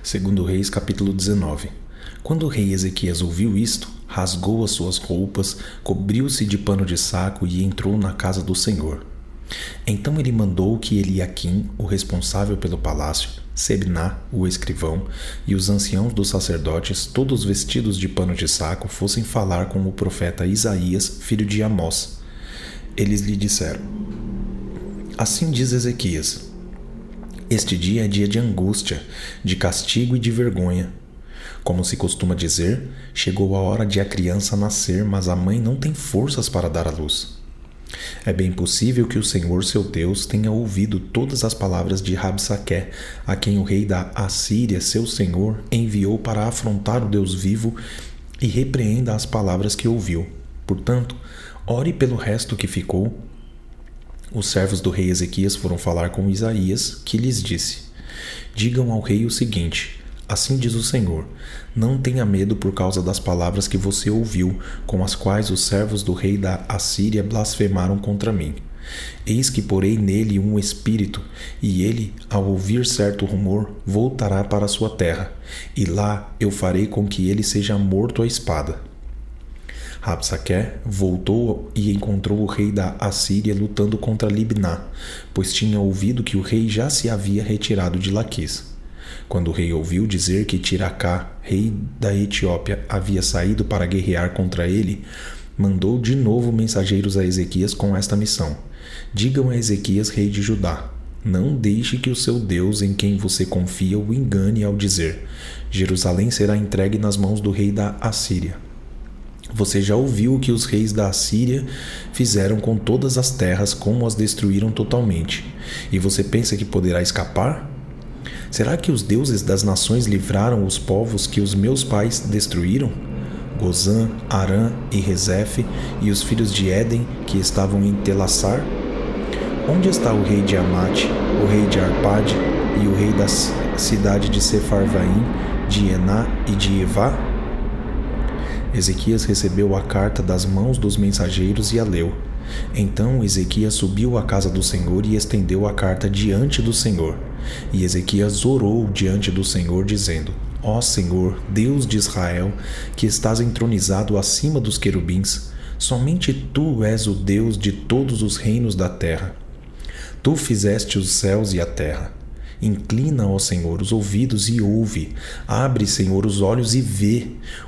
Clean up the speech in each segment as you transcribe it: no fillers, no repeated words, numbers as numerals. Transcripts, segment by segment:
Segundo Reis, capítulo 19. Quando o rei Ezequias ouviu isto, rasgou as suas roupas, cobriu-se de pano de saco e entrou na casa do Senhor. Então ele mandou que Eliaquim, o responsável pelo palácio, Sebna, o escrivão, e os anciãos dos sacerdotes, todos vestidos de pano de saco, fossem falar com o profeta Isaías, filho de Amós. Eles lhe disseram: Assim diz Ezequias: Este dia é dia de angústia, de castigo e de vergonha. Como se costuma dizer, chegou a hora de a criança nascer, mas a mãe não tem forças para dar à luz. É bem possível que o Senhor seu Deus tenha ouvido todas as palavras de Rabsaqué, a quem o rei da Assíria, seu senhor, enviou para afrontar o Deus vivo, e repreenda as palavras que ouviu. Portanto, ore pelo resto que ficou. Os servos do rei Ezequias foram falar com Isaías, que lhes disse: Digam ao rei o seguinte: Assim diz o Senhor: Não tenha medo por causa das palavras que você ouviu, com as quais os servos do rei da Assíria blasfemaram contra mim. Eis que porei nele um espírito, e ele, ao ouvir certo rumor, voltará para sua terra, e lá eu farei com que ele seja morto à espada. Rabsaqué voltou e encontrou o rei da Assíria lutando contra Libná, pois tinha ouvido que o rei já se havia retirado de Laquis. Quando o rei ouviu dizer que Tiracá, rei da Etiópia, havia saído para guerrear contra ele, mandou de novo mensageiros a Ezequias com esta missão: Digam a Ezequias, rei de Judá: Não deixe que o seu Deus, em quem você confia, o engane ao dizer: Jerusalém será entregue nas mãos do rei da Assíria. Você já ouviu o que os reis da Assíria fizeram com todas as terras, como as destruíram totalmente. E você pensa que poderá escapar? Será que os deuses das nações livraram os povos que os meus pais destruíram? Gozã, Arã e Rezefe, e os filhos de Éden que estavam em Telassar? Onde está o rei de Amate, o rei de Arpade e o rei da cidade de Sefarvaim, de Ená e de Evá? Ezequias recebeu a carta das mãos dos mensageiros e a leu. Então Ezequias subiu à casa do Senhor e estendeu a carta diante do Senhor. E Ezequias orou diante do Senhor, dizendo: Ó Senhor, Deus de Israel, que estás entronizado acima dos querubins, somente Tu és o Deus de todos os reinos da terra. Tu fizeste os céus e a terra. Inclina, ó Senhor, os ouvidos e ouve. Abre, Senhor, os olhos e vê.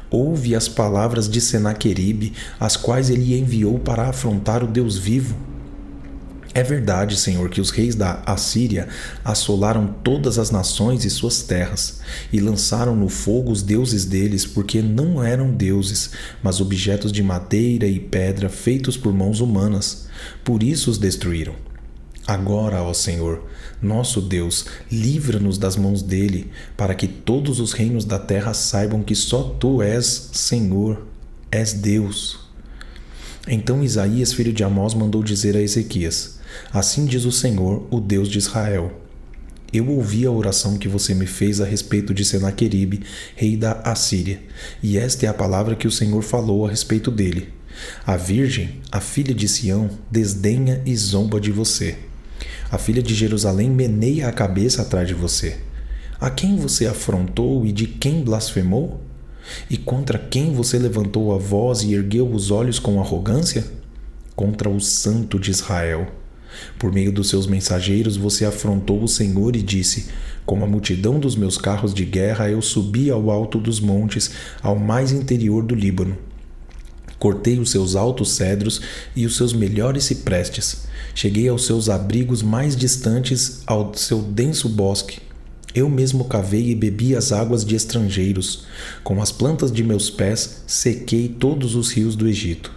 Ouve as palavras de Senaqueribe, as quais ele enviou para afrontar o Deus vivo. É verdade, Senhor, que os reis da Assíria assolaram todas as nações e suas terras, e lançaram no fogo os deuses deles, porque não eram deuses, mas objetos de madeira e pedra feitos por mãos humanas. Por isso os destruíram. Agora, ó Senhor, nosso Deus, livra-nos das mãos dele, para que todos os reinos da terra saibam que só Tu és Senhor, és Deus. Então Isaías, filho de Amós, mandou dizer a Ezequias: Assim diz o Senhor, o Deus de Israel: Eu ouvi a oração que você me fez a respeito de Senaqueribe, rei da Assíria, e esta é a palavra que o Senhor falou a respeito dele. A virgem, a filha de Sião, desdenha e zomba de você. A filha de Jerusalém meneia a cabeça atrás de você. A quem você afrontou e de quem blasfemou? E contra quem você levantou a voz e ergueu os olhos com arrogância? Contra o Santo de Israel. Por meio dos seus mensageiros você afrontou o Senhor e disse: Com a multidão dos meus carros de guerra eu subi ao alto dos montes, ao mais interior do Líbano. Cortei os seus altos cedros e os seus melhores ciprestes. Cheguei aos seus abrigos mais distantes, ao seu denso bosque. Eu mesmo cavei e bebi as águas de estrangeiros. Com as plantas de meus pés, sequei todos os rios do Egito.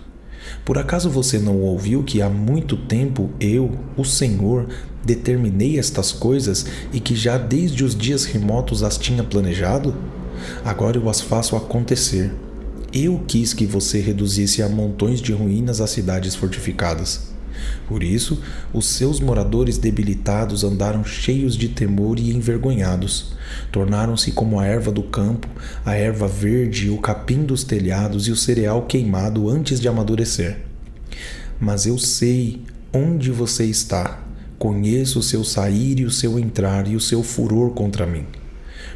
Por acaso você não ouviu que há muito tempo eu, o Senhor, determinei estas coisas e que já desde os dias remotos as tinha planejado? Agora eu as faço acontecer. Eu quis que você reduzisse a montões de ruínas as cidades fortificadas. Por isso, os seus moradores debilitados andaram cheios de temor e envergonhados. Tornaram-se como a erva do campo, a erva verde, o capim dos telhados e o cereal queimado antes de amadurecer. Mas eu sei onde você está. Conheço o seu sair e o seu entrar e o seu furor contra mim.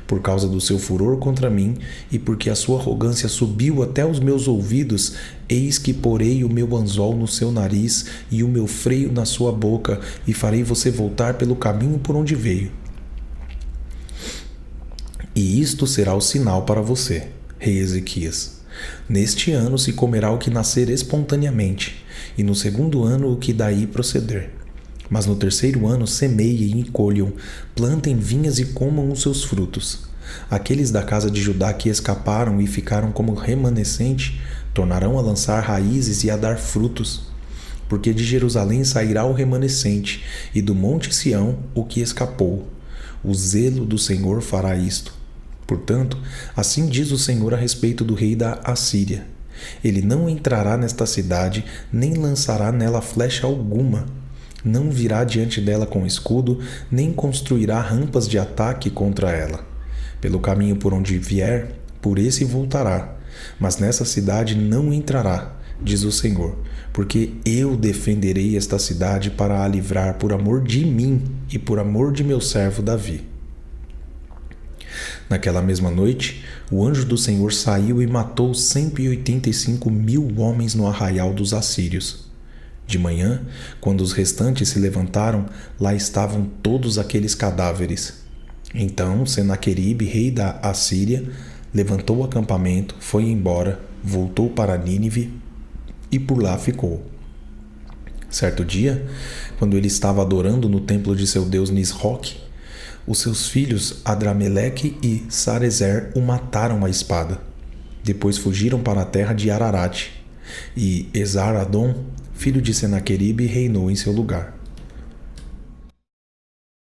Por causa do seu furor contra mim, e porque a sua arrogância subiu até os meus ouvidos, eis que porei o meu anzol no seu nariz e o meu freio na sua boca, e farei você voltar pelo caminho por onde veio. E isto será o sinal para você, rei Ezequias. Neste ano se comerá o que nascer espontaneamente, e no segundo ano o que daí proceder. Mas no terceiro ano semeiem e colham, plantem vinhas e comam os seus frutos. Aqueles da casa de Judá que escaparam e ficaram como remanescente, tornarão a lançar raízes e a dar frutos. Porque de Jerusalém sairá o remanescente, e do monte Sião o que escapou. O zelo do Senhor fará isto. Portanto, assim diz o Senhor a respeito do rei da Assíria: ele não entrará nesta cidade, nem lançará nela flecha alguma. Não virá diante dela com escudo, nem construirá rampas de ataque contra ela. Pelo caminho por onde vier, por esse voltará. Mas nessa cidade não entrará, diz o Senhor, porque eu defenderei esta cidade para a livrar por amor de mim e por amor de meu servo Davi. Naquela mesma noite, o anjo do Senhor saiu e matou 185.000 homens no arraial dos assírios. De manhã, quando os restantes se levantaram, lá estavam todos aqueles cadáveres. Então Senaqueribe, rei da Assíria, levantou o acampamento, foi embora, voltou para Nínive e por lá ficou. Certo dia, quando ele estava adorando no templo de seu deus Nisroque, os seus filhos Adrameleque e Sarezer o mataram à espada. Depois fugiram para a terra de Ararat, e Esar-Adom, filho de Senaqueribe, reinou em seu lugar.